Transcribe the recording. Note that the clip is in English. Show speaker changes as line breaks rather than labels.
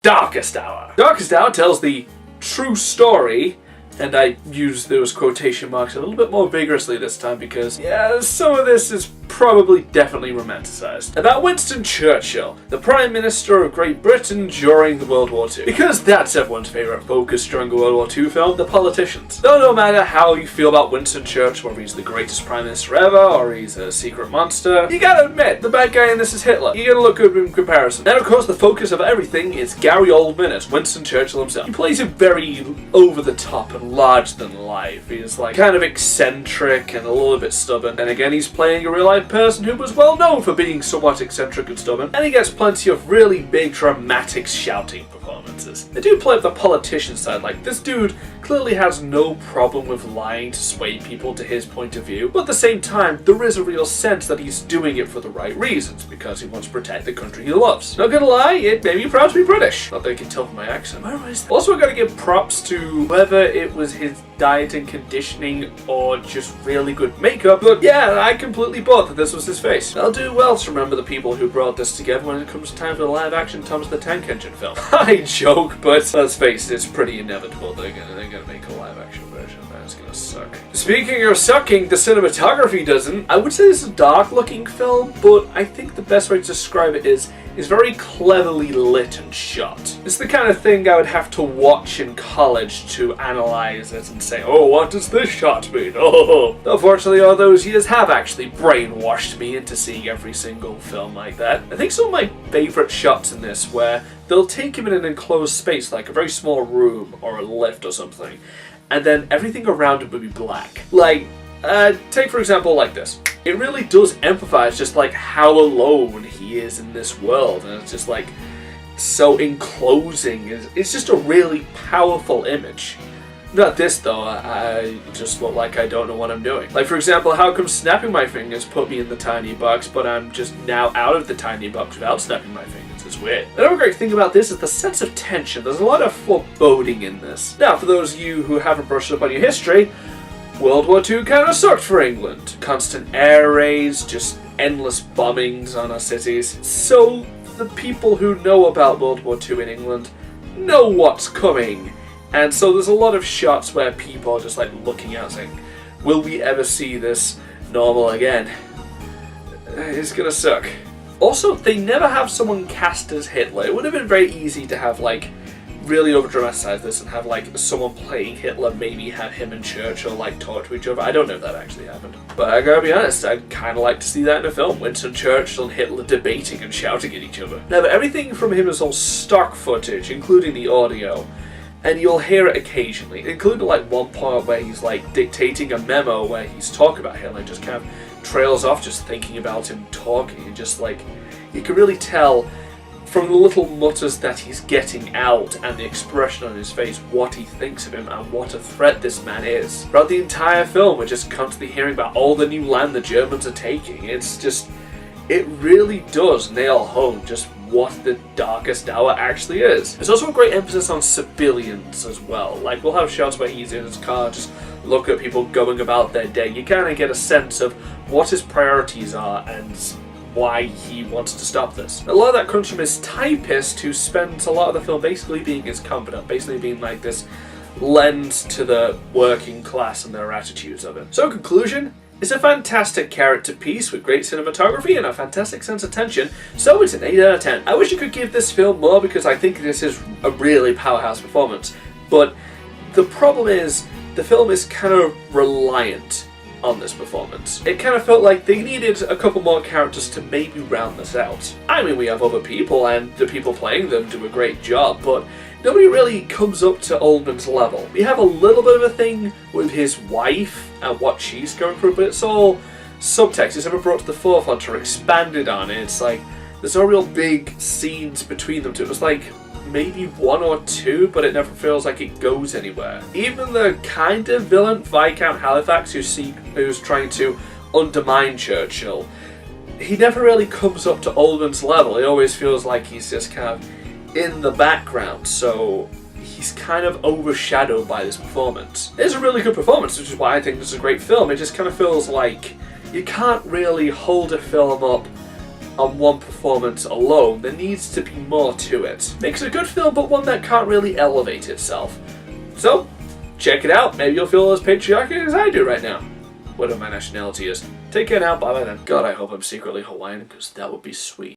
Darkest Hour. Darkest Hour tells the true story, and I use those quotation marks a little bit more vigorously this time because, yeah, some of this is probably definitely romanticized. About Winston Churchill, the Prime Minister of Great Britain during the World War II. Because that's everyone's favourite focus during a World War II film, the politicians. Though no matter how you feel about Winston Churchill, whether he's the greatest Prime Minister ever, or he's a secret monster, you gotta admit, the bad guy in this is Hitler. You're gonna look good in comparison. Then of course the focus of everything is Gary Oldman as Winston Churchill himself. He plays him very over the top and larger than life. He's like kind of eccentric and a little bit stubborn. And again, he's playing a real life person who was well known for being somewhat eccentric and stubborn. And he gets plenty of really big dramatic shouting performances. They do play up the politician side, like this dude clearly has no problem with lying to sway people to his point of view, but at the same time there is a real sense that he's doing it for the right reasons, because he wants to protect the country he loves. Not gonna lie, it made me proud to be British. Not that you can tell from my accent. Also, I gotta give props to whether it was his diet and conditioning or just really good makeup, but yeah, I completely bought that this was his face. I'll do well to remember the people who brought this together when it comes time for the live action Thomas the Tank Engine film. I joke, but let's face it, it's pretty inevitable they're gonna make a live action version. That's gonna suck. Speaking of sucking, the cinematography doesn't. I would say this is a dark looking film, but I think the best way to describe it is very cleverly lit and shot. It's the kind of thing I would have to watch in college to analyze it and say, oh, what does this shot mean? Oh. Unfortunately, all those years have actually brainwashed me into seeing every single film like that. I think some of my favourite shots in this where they'll take him in an enclosed space, like a very small room or a lift or something, and then everything around him will be black. Like, take for example like this. It really does emphasize just like how alone he is in this world, and it's just like so enclosing. It's just a really powerful image. Not this though, I just look like I don't know what I'm doing. Like for example, how come snapping my fingers put me in the tiny box, but I'm just now out of the tiny box without snapping my fingers? It's weird. Another great thing about this is the sense of tension. There's a lot of foreboding in this. Now, for those of you who haven't brushed up on your history, World War II kind of sucked for England. Constant air raids, just endless bombings on our cities. So the people who know about World War II in England know what's coming. And so there's a lot of shots where people are just like looking out saying, will we ever see this normal again? It's gonna suck. Also, they never have someone cast as Hitler. It would have been very easy to have like really over-dramatize this and have like someone playing Hitler, maybe have him and Churchill like talk to each other. I don't know if that actually happened. But I gotta be honest, I'd kind of like to see that in a film. Winston Churchill and Hitler debating and shouting at each other. Now, but everything from him is all stock footage, including the audio. And you'll hear it occasionally, including like one part where he's like dictating a memo where he's talking about Hitler, just kind of trails off just thinking about him talking, and just like, you can really tell from the little mutters that he's getting out and the expression on his face what he thinks of him and what a threat this man is. Throughout the entire film, we're just constantly hearing about all the new land the Germans are taking. It's just, it really does nail home just what the Darkest Hour actually is. There's also a great emphasis on civilians as well. Like, we'll have shots where he's in his car just looking at people going about their day. You kind of get a sense of what his priorities are and why he wants to stop this. A lot of that comes from his typist, who spends a lot of the film basically being his confidant, basically being like this lens to the working class and their attitudes of it. So in conclusion, it's a fantastic character piece with great cinematography and a fantastic sense of tension, so it's an 8 out of 10. I wish I could give this film more because I think this is a really powerhouse performance, but the problem is the film is kind of reliant on this performance. It kind of felt like they needed a couple more characters to maybe round this out. I mean, we have other people and the people playing them do a great job, but nobody really comes up to Oldman's level. We have a little bit of a thing with his wife and what she's going through, but it's all subtext. It's never brought to the forefront or expanded on. It's like, there's no real big scenes between them two. It was like maybe one or two, but it never feels like it goes anywhere. Even the kind of villain, Viscount Halifax, who's trying to undermine Churchill, he never really comes up to Oldman's level. It always feels like he's just kind of in the background, so he's kind of overshadowed by this performance. It's a really good performance, which is why I think this is a great film. It just kind of feels like you can't really hold a film up on one performance alone. There needs to be more to it. Makes a good film, but one that can't really elevate itself. So, check it out. Maybe you'll feel as patriotic as I do right now. Whatever my nationality is. Take care now. Bye bye then. God, I hope I'm secretly Hawaiian, because that would be sweet.